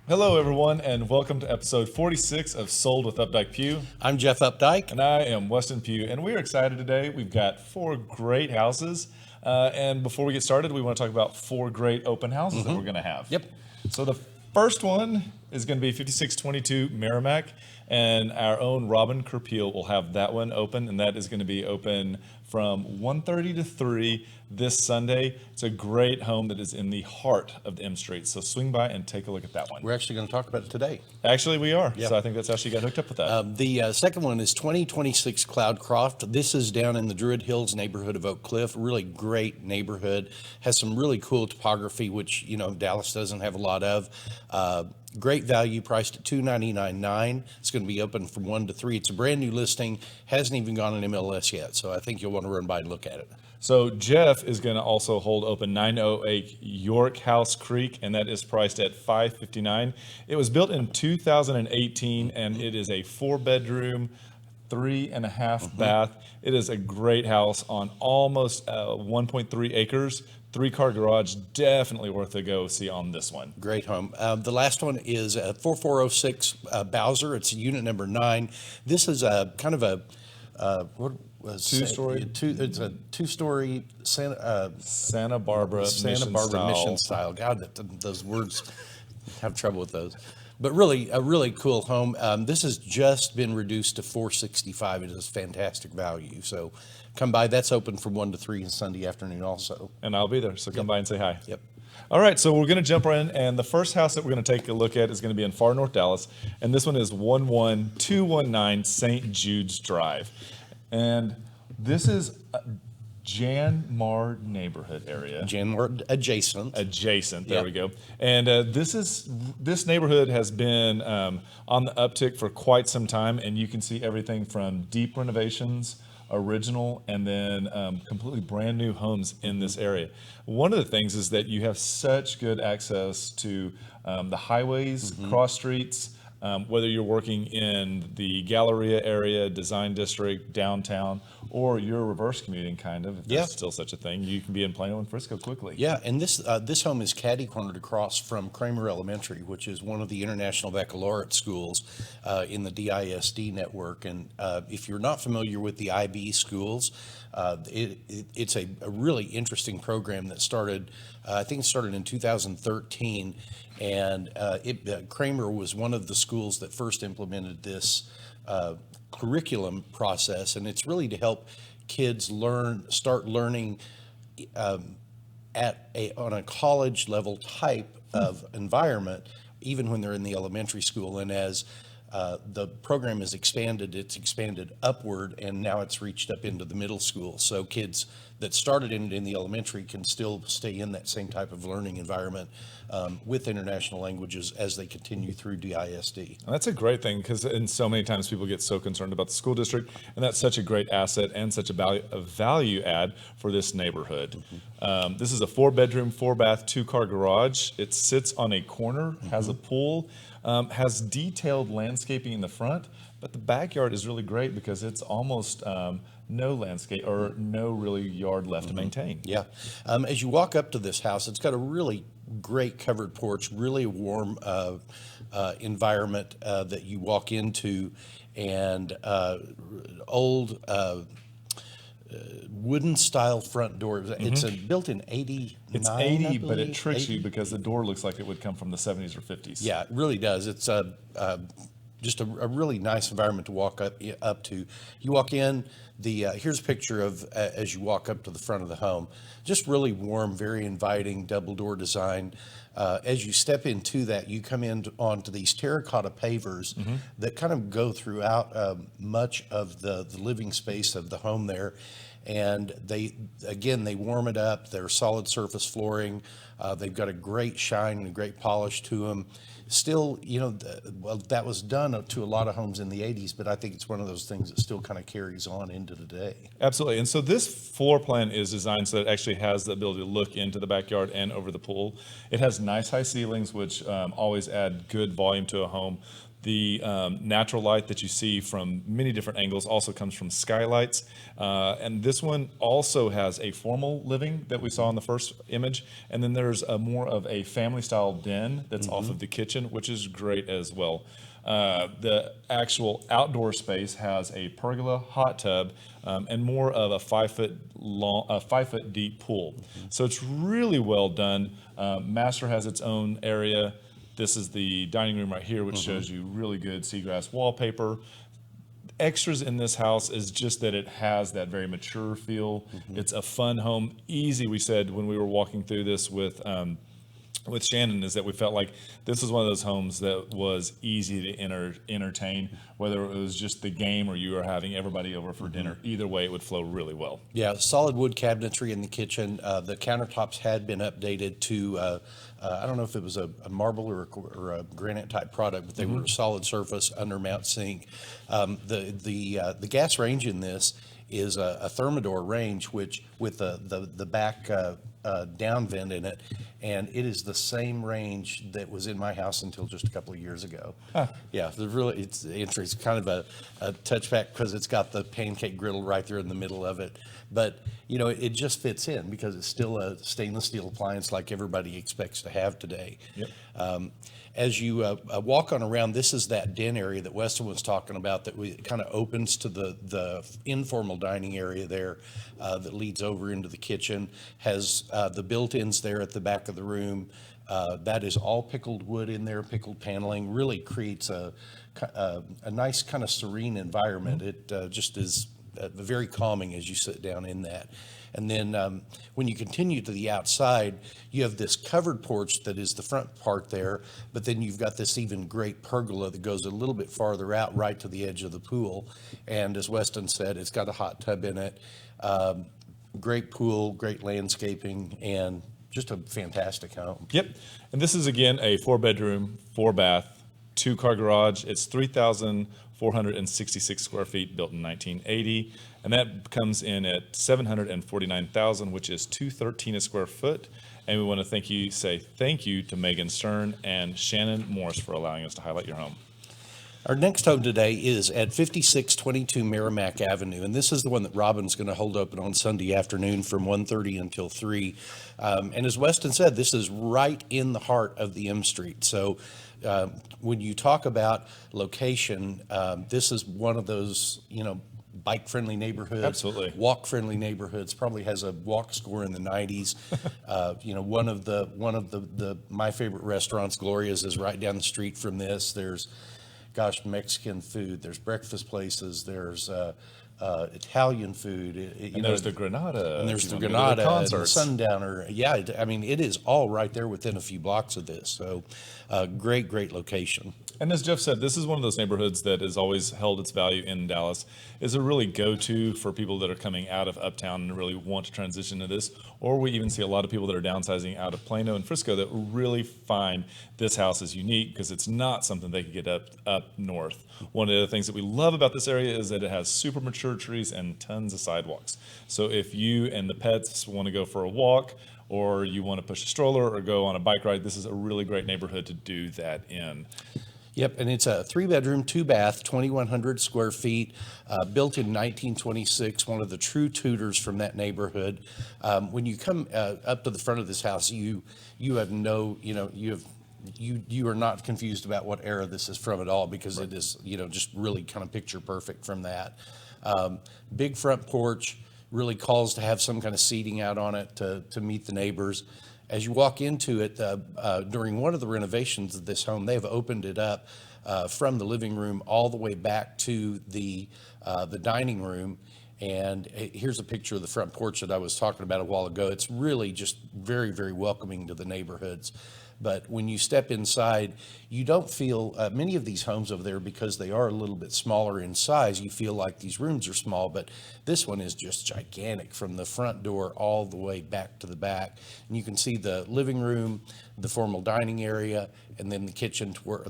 Hello, everyone, and welcome to episode 46 of Sold with Updike Pugh. I'm Jeff Updike. And I am Weston Pugh, and we're excited today. We've got 4 great houses. And before we get started, we want to talk about 4 great open houses that we're going to have. Yep. So the first one is going to be 5622 Merrimack, and our own Robin Kerpeel will have that one open, and that is going to be open from 1:30 to 3 this Sunday. It's a great home that is in the heart of the M Street, so swing by and take a look at that one. We're actually going to talk about it today. Actually, we are. Yep. So I think that's how she got hooked up with that. The second one is 2026 Cloudcroft. This is down in the Druid Hills neighborhood of Oak Cliff. Really great neighborhood. Has some really cool topography, which, you know, Dallas doesn't have a lot of. Great value, priced at $299,900. It's going to be open from 1 to 3. It's a brand new listing. Hasn't even gone in MLS yet, so I think you'll want to run by and look at it. So Jeff is going to also hold open 908 York House Creek, and that is priced at $559,000. It was built in 2018, and it is a 4-bedroom, 3.5 bath. It is a great house on almost 1.3 acres. 3-car garage, definitely worth a go see on this one. Great home. The last one is 4406 Bowser. It's unit number 9. This is a kind of a two-story. It's a 2-story Santa Barbara mission style. God, those words have trouble with those. But really, a really cool home. This has just been reduced to $465,000. It is fantastic value. So come by. That's open from 1 to 3 on Sunday afternoon also. And I'll be there, so come by and say hi. Yep. All right, so we're going to jump right in, and the first house that we're going to take a look at is going to be in far north Dallas, and this one is 11219 St. Jude's Drive. And this is Janmar neighborhood area. Janmar adjacent. There we go. And this neighborhood has been on the uptick for quite some time, and you can see everything from deep renovations, original, and then completely brand new homes in this area. One of the things is that you have such good access to the highways, cross streets, whether you're working in the Galleria area, Design District, downtown, or you're reverse commuting kind of, if there's still such a thing. You can be in Plano and Frisco quickly. Yeah, and this home is catty-cornered across from Kramer Elementary, which is one of the International Baccalaureate schools in the DISD network. And if you're not familiar with the IB schools, it's a really interesting program that started, I think it started in 2013, and Kramer was one of the schools that first implemented this curriculum process, and it's really to help kids start learning on a college level type of environment, even when they're in the elementary school. And as the program is expanded, it's expanded upward, and now it's reached up into the middle school. So kids that started in the elementary can still stay in that same type of learning environment with international languages as they continue through DISD. And that's a great thing, because so many times people get so concerned about the school district, and that's such a great asset and such a value add for this neighborhood. This is a 4-bedroom, 4-bath, 2-car garage. It sits on a corner, has a pool, has detailed landscaping in the front, but the backyard is really great because it's almost no landscape or no really yard left to maintain. Yeah. As you walk up to this house, it's got a really great covered porch, really warm environment that you walk into, and old wooden style front door. It's built in 89. It's 80, but it tricks you because the door looks like it would come from the 70s or 50s. Yeah, it really does. It's just a really nice environment to walk up to. You walk in, here's a picture of as you walk up to the front of the home. Just really warm, very inviting, double door design. As you step into that, you come in onto these terracotta pavers that kind of go throughout much of the living space of the home there. And they warm it up. They're solid surface flooring. They've got a great shine and a great polish to them. Still, well, that was done to a lot of homes in the 80s, but I think it's one of those things that still kind of carries on into today. Absolutely. And so this floor plan is designed so that it actually has the ability to look into the backyard and over the pool. It has nice high ceilings, which always add good volume to a home. The natural light that you see from many different angles also comes from skylights. And this one also has a formal living that we saw in the first image. And then there's more of a family style den that's off of the kitchen, which is great as well. The actual outdoor space has a pergola, hot tub, and more of a 5 foot long, 5 foot deep pool. So it's really well done. Master has its own area. This is the dining room right here, which shows you really good seagrass wallpaper. Extras in this house is just that it has that very mature feel. It's a fun home, easy. We said when we were walking through this with Shannon, is that we felt like this is one of those homes that was easy to entertain, whether it was just the game or you were having everybody over for dinner. Either way, it would flow really well. Yeah, solid wood cabinetry in the kitchen. The countertops had been updated to, I don't know if it was a marble or a granite type product, but they were a solid surface undermount sink. The gas range in this is a Thermador range, which with the back down vent in it, and it is the same range that was in my house until just a couple of years ago. Yeah, it's interesting. It's kind of a touchback because it's got the pancake griddle right there in the middle of it, but it just fits in because it's still a stainless steel appliance like everybody expects to have today. Yep. As you walk on around, this is that den area that Weston was talking about that kind of opens to the informal dining area there that leads over into the kitchen, has the built-ins there at the back of the room. That is all pickled wood in there, pickled paneling, really creates a nice kind of serene environment. It just is very calming as you sit down in that. And then when you continue to the outside, you have this covered porch that is the front part there, but then you've got this even great pergola that goes a little bit farther out right to the edge of the pool. And as Weston said, it's got a hot tub in it. Great pool, great landscaping, and just a fantastic home. Yep. And this is, again, a 4-bedroom, 4-bath, 2-car garage. It's 3,466 square feet, built in 1980. And that comes in at $749,000, which is $213 a square foot. And we want to say thank you to Megan Stern and Shannon Morris for allowing us to highlight your home. Our next home today is at 5622 Merrimack Avenue, and this is the one that Robin's going to hold open on Sunday afternoon from 1:30 until 3. And as Weston said, this is right in the heart of the M Street. So when you talk about location, this is one of those, bike-friendly neighborhoods, Absolutely. Walk-friendly neighborhoods. Probably has a walk score in the 90s. One of the my favorite restaurants, Gloria's, is right down the street from this. There's Mexican food. There's breakfast places. There's Italian food. There's the Granada. And there's the Granada and the Sundowner. Yeah, it is all right there within a few blocks of this. So great location. And as Jeff said, this is one of those neighborhoods that has always held its value in Dallas. Is a really go-to for people that are coming out of Uptown and really want to transition to this. Or we even see a lot of people that are downsizing out of Plano and Frisco that really find this house is unique because it's not something they could get up north. One of the other things that we love about this area is that it has super mature trees and tons of sidewalks. So if you and the pets want to go for a walk, or you want to push a stroller or go on a bike ride, this is a really great neighborhood to do that in. Yep, and it's a 3-bedroom, 2-bath, 2,100 square feet, built in 1926, one of the true Tudors from that neighborhood. When you come up to the front of this house, you are not confused about what era this is from at all, because it is, just really kind of picture perfect from that. Big front porch, really calls to have some kind of seating out on it to meet the neighbors. As you walk into it, during one of the renovations of this home, they have opened it up from the living room all the way back to the dining room. And here's a picture of the front porch that I was talking about a while ago. It's really just very, very welcoming to the neighborhoods. But when you step inside, you don't feel, many of these homes over there, because they are a little bit smaller in size, you feel like these rooms are small, but this one is just gigantic from the front door all the way back to the back. And you can see the living room, the formal dining area, and then the kitchen, where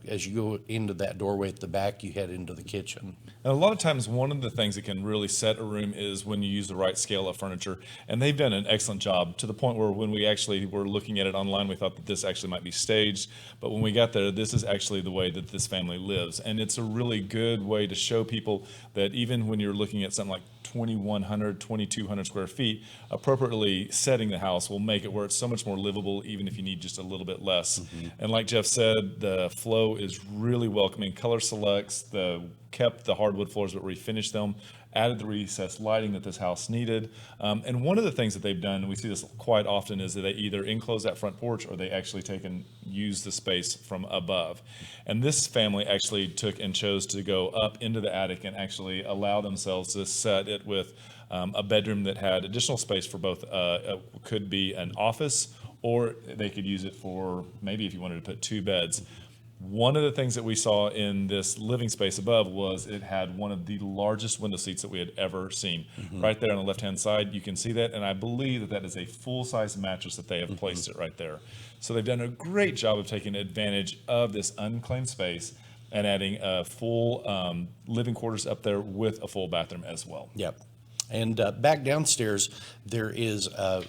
as you go into that doorway at the back, you head into the kitchen. And a lot of times, one of the things that can really set a room is when you use the right scale of furniture. And they've done an excellent job, to the point where when we actually were looking at it online, we thought that this actually might be staged. But when we got there, this is actually the way that this family lives. And it's a really good way to show people that even when you're looking at something like 2,100, 2,200 square feet, appropriately setting the house will make it where it's so much more livable, even if you need just a little bit less. And like Jeff said, the flow is really welcoming. Color selects, kept the hardwood floors but refinished them, added the recessed lighting that this house needed. And one of the things that they've done, and we see this quite often, is that they either enclose that front porch or they actually take and use the space from above. And this family actually took and chose to go up into the attic and actually allow themselves to set it with a bedroom that had additional space for both, could be an office, or they could use it for maybe if you wanted to put 2 beds. One of the things that we saw in this living space above was it had one of the largest window seats that we had ever seen. Right there on the left-hand side, you can see that, and I believe that is a full-size mattress that they have placed it right there. So they've done a great job of taking advantage of this unclaimed space and adding a full living quarters up there with a full bathroom as well. Yep. And back downstairs, there is a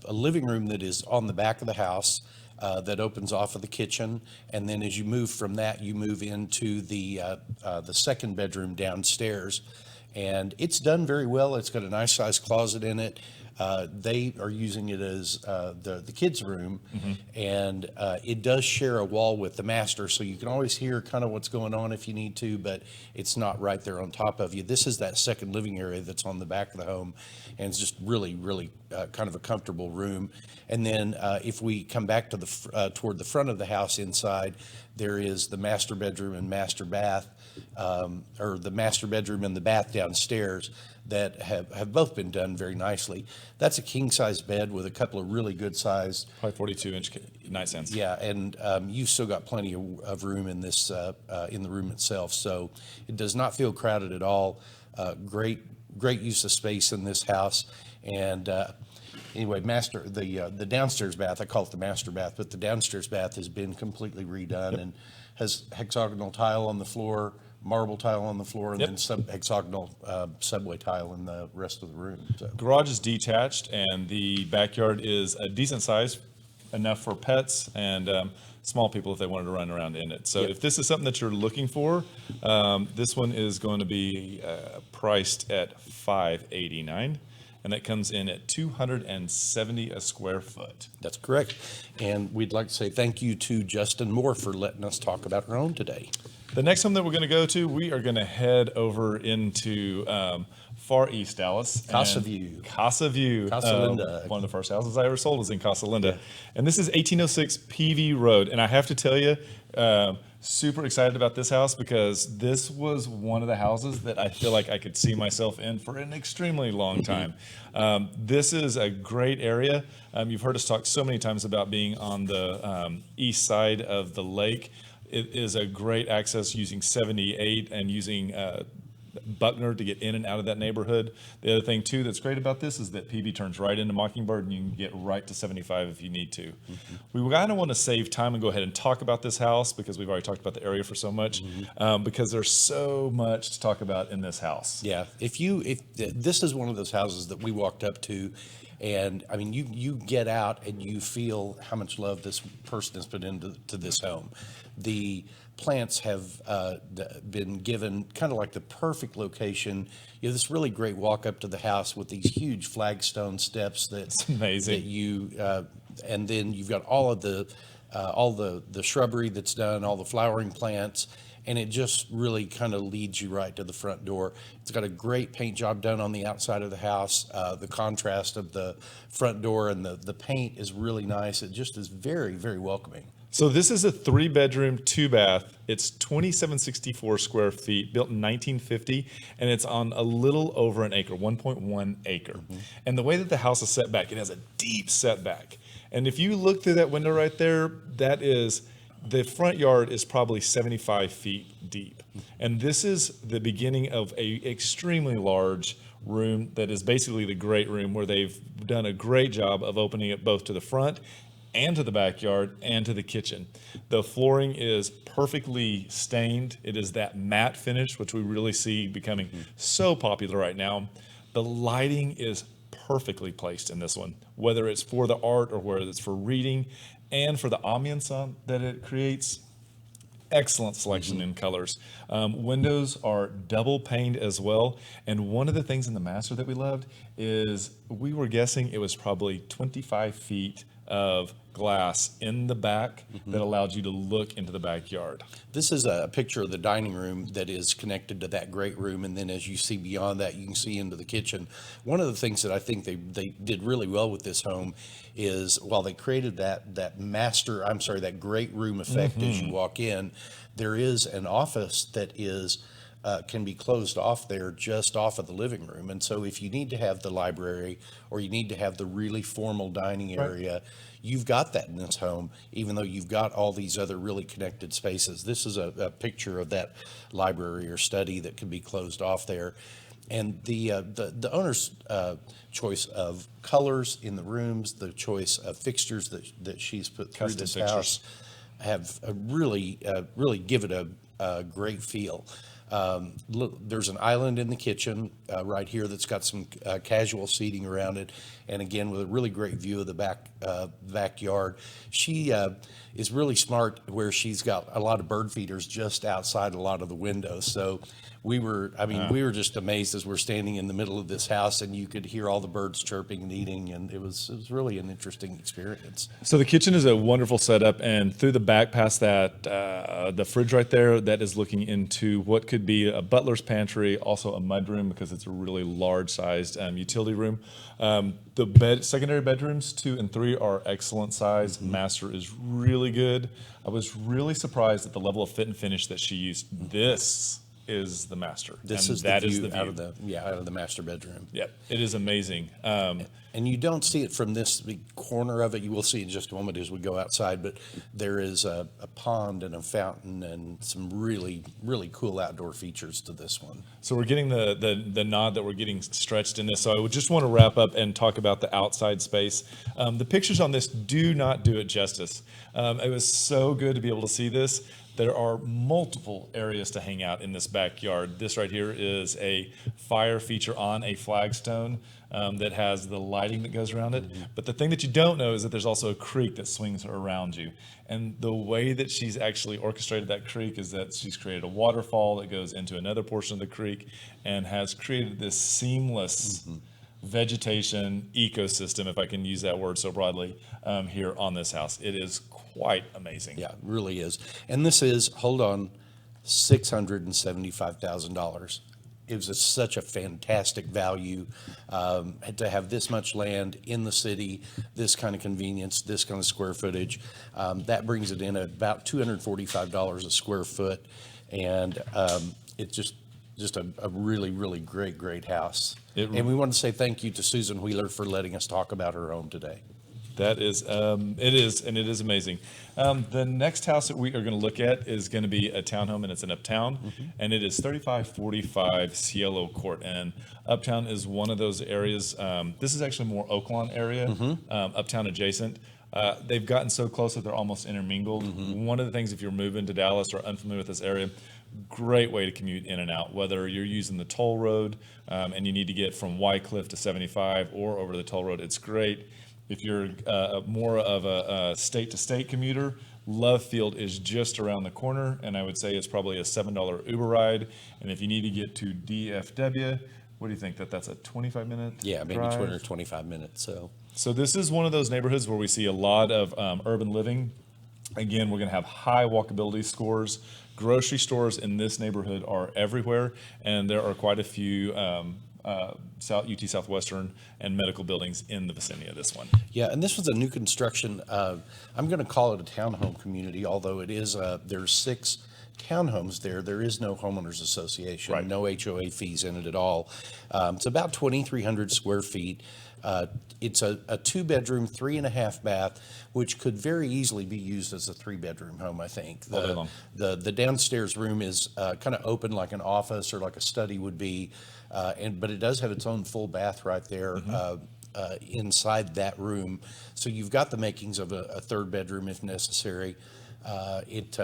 living room that is on the back of the house. That opens off of the kitchen, and then as you move from that, you move into the second bedroom downstairs, and it's done very well. It's got a nice sized closet in it. They are using it as the kids' room, and it does share a wall with the master, so you can always hear kind of what's going on if you need to, but it's not right there on top of you. This is that second living area that's on the back of the home, and it's just really, really kind of a comfortable room. And then if we come back to toward the front of the house inside, there is the master bedroom and master bath, or the master bedroom and the bath downstairs that have both been done very nicely. That's a king-size bed with a couple of really good-sized, Probably 42-inch nightstands. yeah, and you've still got plenty of room in this in the room itself, so it does not feel crowded at all. Great use of space in this house. And anyway, the downstairs bath, I call it the master bath, but the downstairs bath has been completely redone and has hexagonal tile on the floor, marble tile on the floor, and then hexagonal subway tile in the rest of the room. So. Garage is detached, and the backyard is a decent size, enough for pets and small people if they wanted to run around in it. So if this is something that you're looking for, this one is going to be priced at $589. And that comes in at $270 a square foot. That's correct. And we'd like to say thank you to Justin Moore for letting us talk about our home today. The next home that we're going to go to, we are going to head over into far east Dallas. Casa View. Casa View. Casa Linda. One of the first houses I ever sold was in Casa Linda. And this is 1806 PV Road. And I have to tell you, super excited about this house because this was one of the houses that I feel like I could see myself in for an extremely long time. This is a great area. You've heard us talk so many times about being on the east side of the lake. It is a great access using 78 and using Buckner to get in and out of that neighborhood. The other thing too that's great about this is that PV turns right into Mockingbird and you can get right to 75 if you need to. We kind of want to save time and go ahead and talk about this house because we've already talked about the area for so much, because there's so much to talk about in this house. Yeah, if this is one of those houses that we walked up to, and I mean, you get out and you feel how much love this person has put into this home. The plants have been given kind of like the perfect location. You have this really great walk up to the house with these huge flagstone steps It's amazing. that you and then you've got all the shrubbery that's done, all the flowering plants, and it just really kind of leads you right to the front door. It's got a great paint job done on the outside of the house. The contrast of the front door and the paint is really nice. It just is very, very welcoming. So this is a 3-bedroom, 2-bath. It's 2,764 square feet, built in 1950, and it's on a little over an acre, 1.1 acre. And the way that the house is set back, it has a deep setback. And if you look through that window right there, the front yard is probably 75 feet deep. And this is the beginning of a extremely large room that is basically the great room, where they've done a great job of opening it both to the front and to the backyard and to the kitchen. The flooring is perfectly stained. It is that matte finish, which we really see becoming so popular right now. The lighting is perfectly placed in this one, whether it's for the art or whether it's for reading, and for the ambiance that it creates. Excellent selection in colors. Windows are double paned as well. And one of the things in the master that we loved is we were guessing it was probably 25 feet of glass in the back that allowed you to look into the backyard. This is a picture of the dining room that is connected to that great room, and then as you see beyond that, you can see into the kitchen. One of the things that I think they did really well with this home is, while they created that great room effect as you walk in, there is an office that is can be closed off there, just off of the living room. And so if you need to have the library, or you need to have the really formal dining area, you've got that in this home, even though you've got all these other really connected spaces. This is a picture of that library or study that can be closed off there. And the owner's choice of colors in the rooms, the choice of fixtures that she's put through Custom this fixtures. house, have really give it a great feel. Look, there's an island in the kitchen right here that's got some casual seating around it, and again with a really great view of the backyard. She is really smart, where she's got a lot of bird feeders just outside a lot of the windows. So we were just amazed as we're standing in the middle of this house, and you could hear all the birds chirping and eating, and it was really an interesting experience. So the kitchen is a wonderful setup, and through the back past that, the fridge right there, that is looking into what could be a butler's pantry, also a mudroom, because it's a really large-sized utility room. The secondary bedrooms 2 and 3 are excellent size. Master is really good. I was really surprised at the level of fit and finish that she used. This is the master. This and is that the is view the out of the master bedroom. Yep, it is amazing. And you don't see it from this big corner of it. You will see in just a moment as we go outside, but there is a pond and a fountain and some really, really cool outdoor features to this one. So we're getting the nod that we're getting stretched in this. So I would just want to wrap up and talk about the outside space. The pictures on this do not do it justice. It was so good to be able to see this. There are multiple areas to hang out in this backyard. This right here is a fire feature on a flagstone that has the lighting that goes around it. But the thing that you don't know is that there's also a creek that swings around you. And the way that she's actually orchestrated that creek is that she's created a waterfall that goes into another portion of the creek and has created this seamless vegetation ecosystem, if I can use that word so broadly, here on this house. It is quite amazing. Yeah, it really is. And this is, hold on, $675,000. It was such a fantastic value to have this much land in the city, this kind of convenience, this kind of square footage. That brings it in at about $245 a square foot, and it's just a really, really great house. And we want to say thank you to Susan Wheeler for letting us talk about her home today. That is, it is amazing. The next house that we are going to look at is going to be a townhome, and it's in Uptown, and it is 3545 Cielo Court. And Uptown is one of those areas. This is actually more Oaklawn area, Uptown adjacent. They've gotten so close that they're almost intermingled. One of the things, if you're moving to Dallas or unfamiliar with this area, great way to commute in and out, whether you're using the toll road and you need to get from Wycliffe to 75 or over the toll road, it's great. If you're more of a state-to-state commuter, Love Field is just around the corner, and I would say it's probably a $7 Uber ride. And if you need to get to DFW, what do you think? That's a 25-minute Yeah, maybe drive? 20 or 25 minutes. So this is one of those neighborhoods where we see a lot of urban living. Again, we're going to have high walkability scores. Grocery stores in this neighborhood are everywhere, and there are quite a few UT Southwestern and medical buildings in the vicinity of this one. Yeah, and this was a new construction. I'm going to call it a townhome community, although it is. There's 6 townhomes there is no homeowners association, Right. no HOA fees in it at all. It's about 2,300 square feet. It's a two-bedroom, 3.5 bath, which could very easily be used as a three-bedroom home, I think. All day long. The downstairs room is kind of open like an office or like a study would be, but it does have its own full bath right there. Inside that room. So you've got the makings of a third bedroom if necessary. It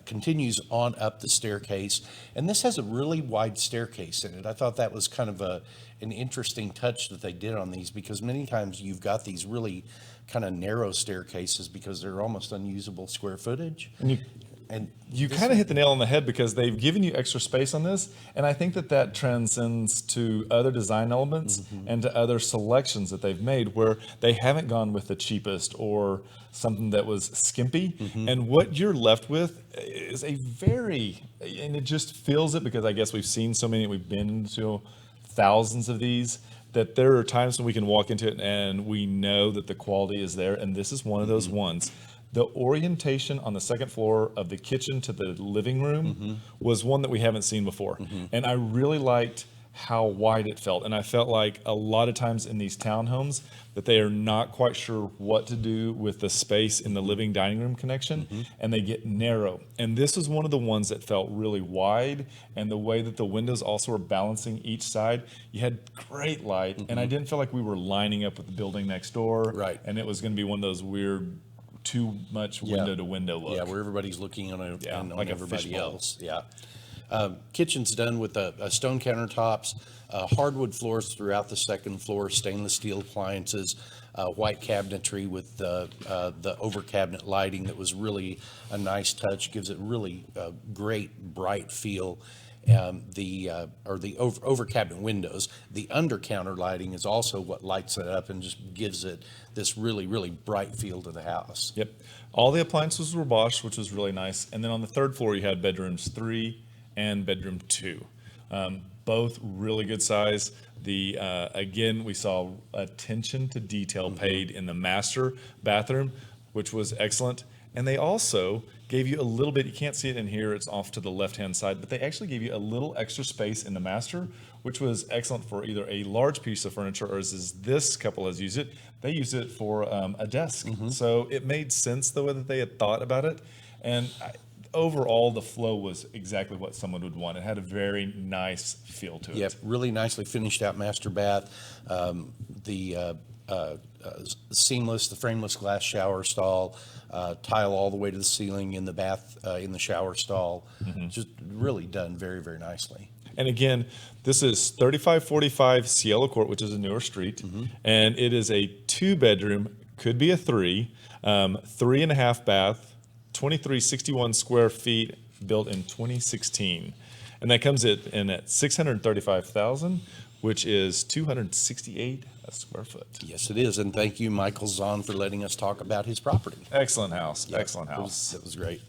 continues on up the staircase, and this has a really wide staircase in it. I thought that was kind of an interesting touch that they did on these, because many times you've got these really kind of narrow staircases because they're almost unusable square footage. And you kind of hit the nail on the head, because they've given you extra space on this, and I think that transcends to other design elements and to other selections that they've made, where they haven't gone with the cheapest or something that was skimpy. And what you're left with is a very, and it just feels it, because I guess we've seen so many, we've been into thousands of these, that there are times when we can walk into it and we know that the quality is there, and this is one of those ones. The orientation on the second floor of the kitchen to the living room was one that we haven't seen before. And I really liked how wide it felt. And I felt like a lot of times in these townhomes that they are not quite sure what to do with the space in the living dining room connection, and they get narrow. And this is one of the ones that felt really wide, and the way that the windows also were balancing each side, you had great light, and I didn't feel like we were lining up with the building next door. Right. And it was going to be one of those weird, too much window to window look. Yeah, where everybody's looking on like a everybody fishbowl. else. Yeah. Kitchen's done with stone countertops, hardwood floors throughout the second floor, stainless steel appliances, white cabinetry with the over cabinet lighting that was really a nice touch, gives it really great bright feel. The over cabinet windows, the under counter lighting is also what lights it up and just gives it this really, really bright feel to the house. Yep. All the appliances were Bosch, which was really nice. And then on the third floor, you had bedrooms 3 and bedroom 2. Both really good size. Again, we saw attention to detail paid in the master bathroom, which was excellent. And they also gave you a little bit, you can't see it in here, it's off to the left-hand side, but they actually gave you a little extra space in the master, which was excellent for either a large piece of furniture, or as this couple has used it, they used it for a desk. So it made sense the way that they had thought about it. And overall, the flow was exactly what someone would want. It had a very nice feel to it. Yep, really nicely finished out master bath. Seamless, the frameless glass shower stall, tile all the way to the ceiling in the bath, in the shower stall. Just really done very, very nicely. And again, this is 3545 Cielo Court, which is a newer street, and it is a 2-bedroom, could be a 3, 3.5 bath, 2361 square feet, built in 2016, and that comes in at 635,000, which is 268 a square foot. Yes, it is, and thank you, Michael Zahn, for letting us talk about his property. Excellent house. Yeah, Excellent house. That was great.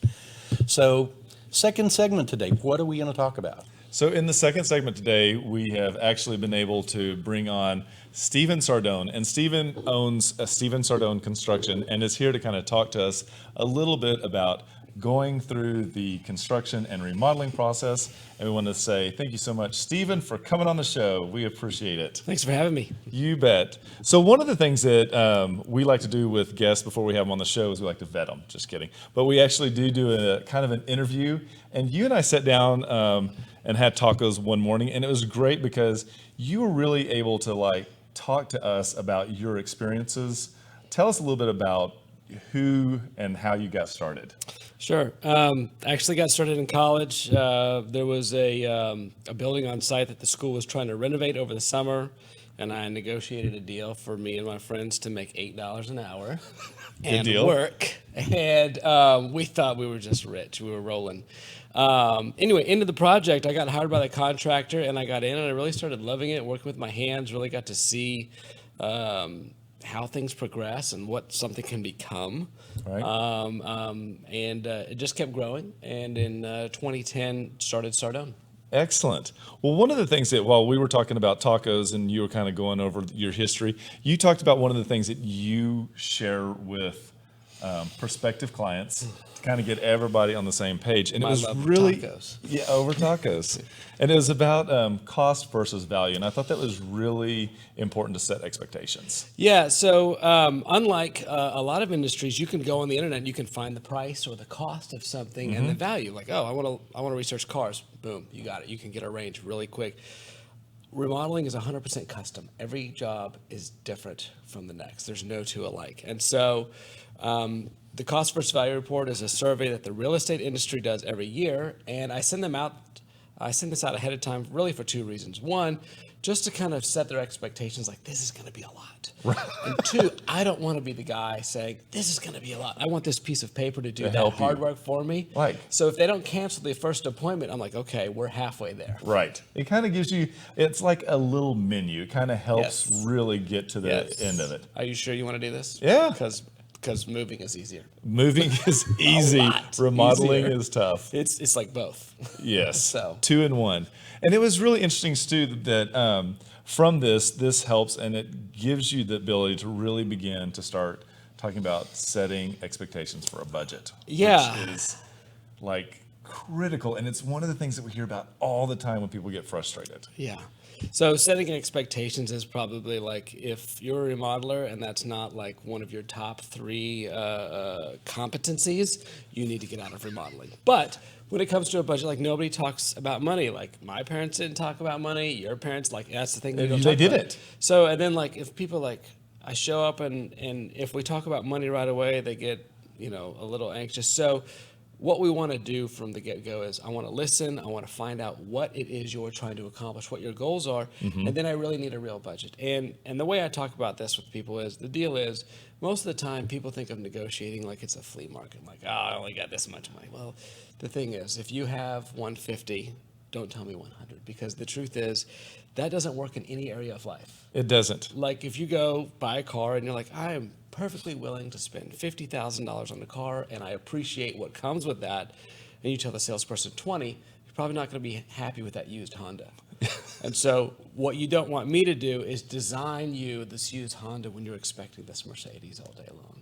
So, second segment today, what are we going to talk about? So in the second segment today, we have actually been able to bring on Stephen Sardone. And Stephen owns Stephen Sardone Construction and is here to kind of talk to us a little bit about going through the construction and remodeling process. And we want to say thank you so much, Stephen, for coming on the show. We appreciate it. Thanks for having me. You bet. So one of the things that we like to do with guests before we have them on the show is we like to vet them. Just kidding. But we actually do a kind of an interview. And you and I sat down and had tacos one morning, and it was great because you were really able to talk to us about your experiences. Tell us a little bit about who and how you got started. Sure. I actually got started in college. There was a building on site that the school was trying to renovate over the summer, and I negotiated a deal for me and my friends to make $8 an hour and deal. work. And we thought we were just rich. We were rolling. Anyway, into the project, I got hired by the contractor, and I got in, and I really started loving it, working with my hands, really got to see how things progress and what something can become. Right. And it just kept growing. And in 2010, started Sardone. Excellent. Well, one of the things that while we were talking about tacos and you were kind of going over your history, you talked about one of the things that you share with prospective clients to kind of get everybody on the same page. And My it was love of really tacos. yeah, over tacos. And it was about cost versus value. And I thought that was really important to set expectations. Yeah, so unlike a lot of industries, you can go on the internet and you can find the price or the cost of something and the value. Like, oh, I want to research cars. Boom, you got it. You can get a range really quick. Remodeling is 100% custom. Every job is different from the next. There's no two alike. And so the cost versus value report is a survey that the real estate industry does every year, and I send this out ahead of time really for two reasons. One, just to kind of set their expectations, like this is going to be a lot. Right. And two, I don't want to be the guy saying this is going to be a lot. I want this piece of paper to do that hard work for me. Right. So if they don't cancel the first appointment, I'm like, okay, we're halfway there. Right. It kind of gives you, it's like a little menu. It kind of helps really get to the end of it. Are you sure you want to do this? Yeah. Because moving is easier. Moving is easy. Remodeling is tough. It's like both. Yes. So 2 in 1. And it was really interesting, Stu, that from this helps, and it gives you the ability to really begin to start talking about setting expectations for a budget. Yeah. Which is like critical. And it's one of the things that we hear about all the time when people get frustrated. Yeah. So setting expectations is probably like if you're a remodeler and that's not like one of your top 3 competencies, you need to get out of remodeling. But when it comes to a budget, like nobody talks about money. Like my parents didn't talk about money. Your parents, like that's the thing they don't talk They about. didn't. So and then like if people like I show up and if we talk about money right away, they get a little anxious. So what we want to do from the get-go is I want to listen. I want to find out what it is you're trying to accomplish, what your goals are, and then I really need a real budget. And the way I talk about this with people is the deal is most of the time people think of negotiating like it's a flea market, like, oh, I only got this much money. Well, the thing is, if you have 150, don't tell me 100, because the truth is that doesn't work in any area of life. It doesn't. Like if you go buy a car and you're like, I am perfectly willing to spend $50,000 on the car and I appreciate what comes with that, and you tell the salesperson 20, you're probably not going to be happy with that used Honda. And so what you don't want me to do is design you this used Honda when you're expecting this Mercedes all day long.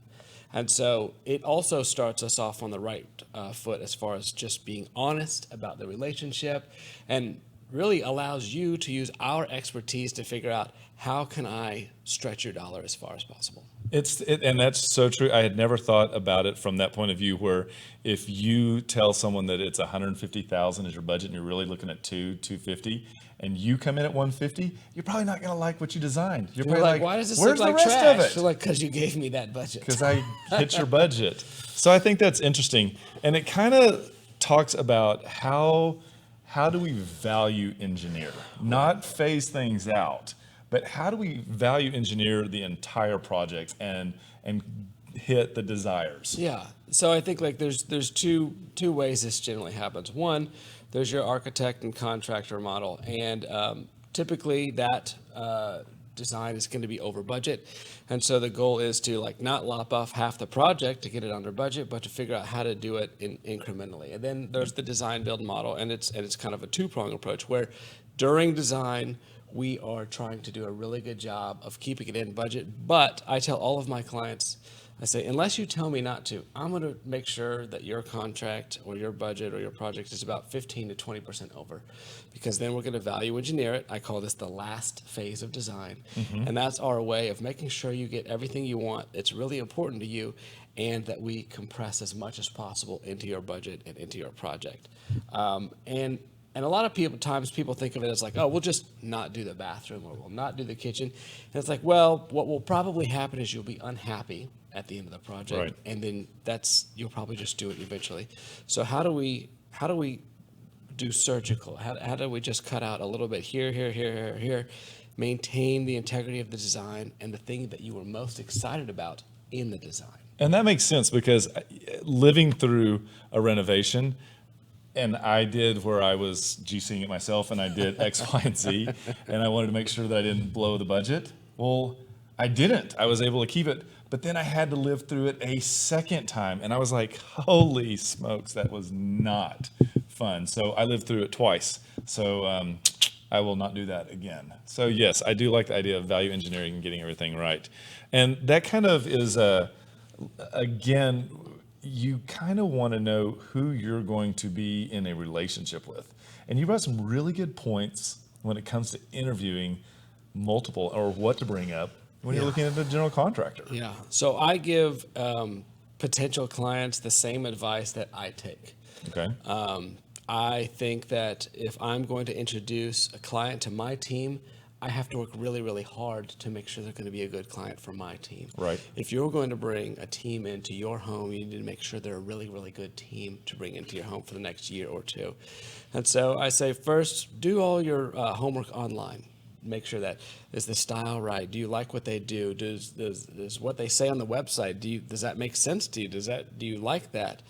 And so it also starts us off on the right foot as far as just being honest about the relationship, and really allows you to use our expertise to figure out how can I stretch your dollar as far as possible. And that's so true. I had never thought about it from that point of view, where if you tell someone that it's 150,000 as your budget and you're really looking at 250, and you come in at 150, you're probably not going to like what you designed. You're probably like, why does this where's look the like rest trash? of it? They're like, because you gave me that budget. Because I hit your budget. So I think that's interesting. And it kind of talks about how do we value engineer, not phase things out, but how do we value engineer the entire project and hit the desires? Yeah. So I think like there's two ways this generally happens. One, there's your architect and contractor model, and typically that design is going to be over budget, and so the goal is to like not lop off half the project to get it under budget, but to figure out how to do it incrementally. And then there's the design build model, and it's kind of a two-pronged approach where during design we are trying to do a really good job of keeping it in budget. But I tell all of my clients, I say, unless you tell me not to, I'm going to make sure that your contract or your budget or your project is about 15 to 20% over, because then we're going to value engineer it. I call this the last phase of design. And that's our way of making sure you get everything you want. It's really important to you, and that we compress as much as possible into your budget and into your project. And a lot of times people think of it as like, oh, we'll just not do the bathroom or we'll not do the kitchen. And it's like, well, what will probably happen is you'll be unhappy at the end of the project, right, and then you'll probably just do it eventually. So how do we do surgical? How do we just cut out a little bit here, maintain the integrity of the design and the thing that you were most excited about in the design? And that makes sense, because living through a renovation, and I did where I was GCing it myself, and I did X, Y, and Z, and I wanted to make sure that I didn't blow the budget. Well, I didn't. I was able to keep it, but then I had to live through it a second time, and I was like, holy smokes, that was not fun. So I lived through it twice. So I will not do that again. So yes, I do like the idea of value engineering and getting everything right. And that kind of is again, you kind of want to know who you're going to be in a relationship with. And you brought some really good points when it comes to interviewing multiple or what to bring up when you're looking at a general contractor. Yeah. So I give potential clients the same advice that I take. Okay. I think that if I'm going to introduce a client to my team, I have to work really, really hard to make sure they're going to be a good client for my team. Right. If you're going to bring a team into your home, you need to make sure they're a really, really good team to bring into your home for the next year or two. And so I say, first, do all your homework online. Make sure that is the style right. Do you like what they do? Does what they say on the website? Does that make sense to you? Do you like that?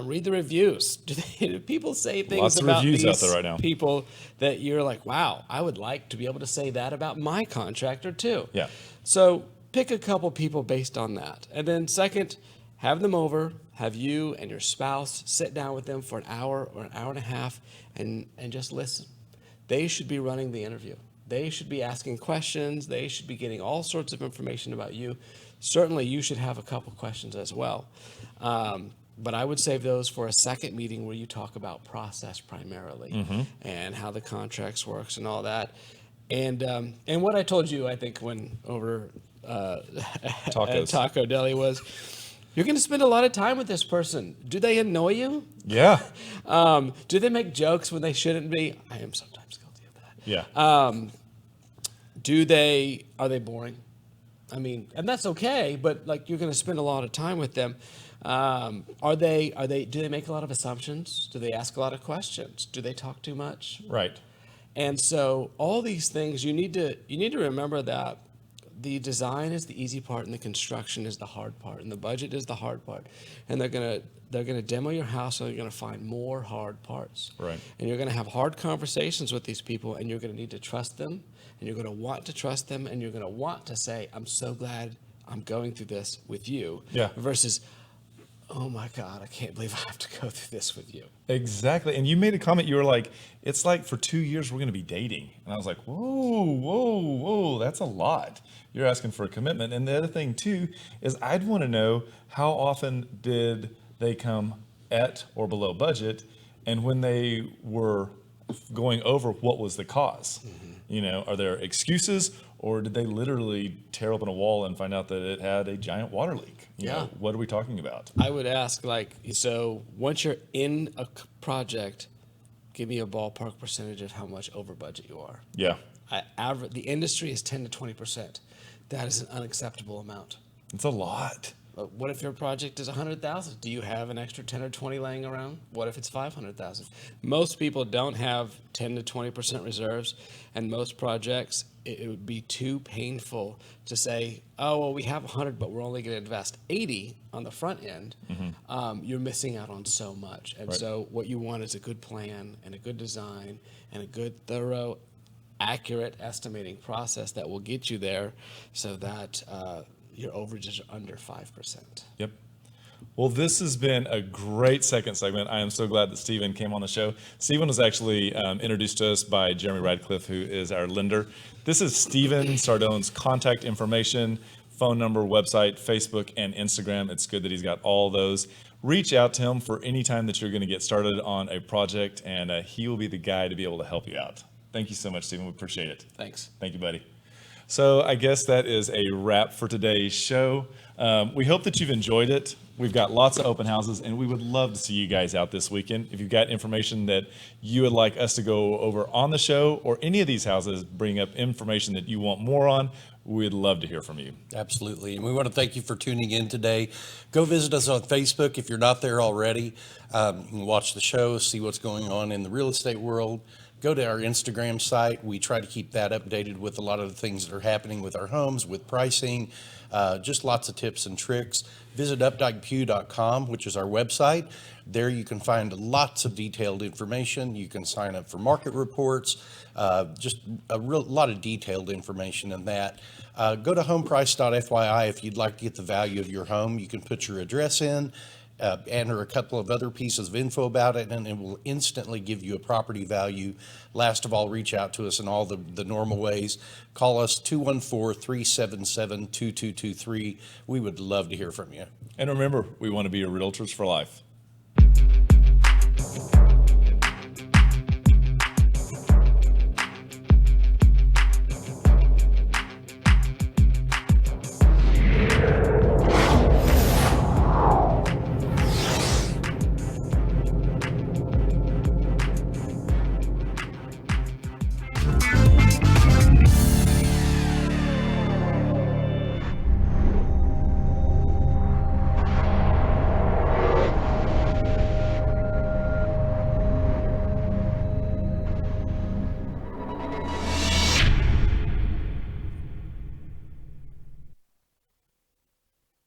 Read the reviews. Do people say things Lots of about reviews these out there right now. people that you're like, wow, I would like to be able to say that about my contractor too. Yeah. So pick a couple people based on that, and then second, have them over. Have you and your spouse sit down with them for an hour or an hour and a half, and just listen. They should be running the interview. They should be asking questions. They should be getting all sorts of information about you. Certainly, you should have a couple questions as well. But I would save those for a second meeting where you talk about process primarily and how the contracts works and all that. And what I told you, I think, when over at Taco Deli was, you're going to spend a lot of time with this person. Do they annoy you? Yeah. Do they make jokes when they shouldn't be? I am sometimes guilty of that. Yeah. Are they boring? I mean, and that's okay, but like you're going to spend a lot of time with them. Do they make a lot of assumptions? Do they ask a lot of questions? Do they talk too much? Right. And so all these things you need to remember that the design is the easy part and the construction is the hard part and the budget is the hard part. And they're going to demo your house and they're going to find more hard parts. Right. And you're going to have hard conversations with these people and you're going to need to trust them and you're going to want to trust them and you're going to want to say, I'm so glad I'm going through this with you. Yeah. Versus, oh my God, I can't believe I have to go through this with you. Exactly. And you made a comment, you were like, it's like for 2 years we're going to be dating. And I was like, whoa, that's a lot. You're asking for a commitment. And the other thing too is I'd want to know how often did they come at or below budget, and when they were going over, what was the cause? You know, are there excuses, or did they literally tear open a wall and find out that it had a giant water leak? You know, what are we talking about? I would ask, so once you're in a project, give me a ballpark percentage of how much over budget you are. Yeah. The industry is 10 to 20%. That is an unacceptable amount. It's a lot. What if your project is 100,000? Do you have an extra 10 or 20 laying around? What if it's 500,000? Most people don't have 10 to 20% reserves, and most projects, it would be too painful to say, oh, well, we have 100, but we're only going to invest 80 on the front end. You're missing out on so much. And so what you want is a good plan and a good design and a good, thorough, accurate estimating process that will get you there so that your overages are under 5%. Yep. Well, this has been a great second segment. I am so glad that Stephen came on the show. Stephen was actually introduced to us by Jeremy Radcliffe, who is our lender. This is Stephen Sardone's contact information, phone number, website, Facebook, and Instagram. It's good that he's got all those. Reach out to him for any time that you're going to get started on a project, and he will be the guy to be able to help you out. Thank you so much, Stephen. We appreciate it. Thanks. Thank you, buddy. So I guess that is a wrap for today's show. We hope that you've enjoyed it. We've got lots of open houses, and we would love to see you guys out this weekend. If you've got information that you would like us to go over on the show, or any of these houses bring up information that you want more on, we'd love to hear from you. Absolutely. And we want to thank you for tuning in today. Go visit us on Facebook if you're not there already. You can watch the show, see what's going on in the real estate world. Go to our Instagram site. We try to keep that updated with a lot of the things that are happening with our homes, with pricing, just lots of tips and tricks. Visit updikepugh.com, which is our website. There you can find lots of detailed information. You can sign up for market reports, just a lot of detailed information in that. Go to homeprice.fyi if you'd like to get the value of your home. You can put your address in, enter a couple of other pieces of info about it, and it will instantly give you a property value. Last of all, reach out to us in all the normal ways. Call us 214-377-2223. We would love to hear from you. And remember, we want to be your realtors for life.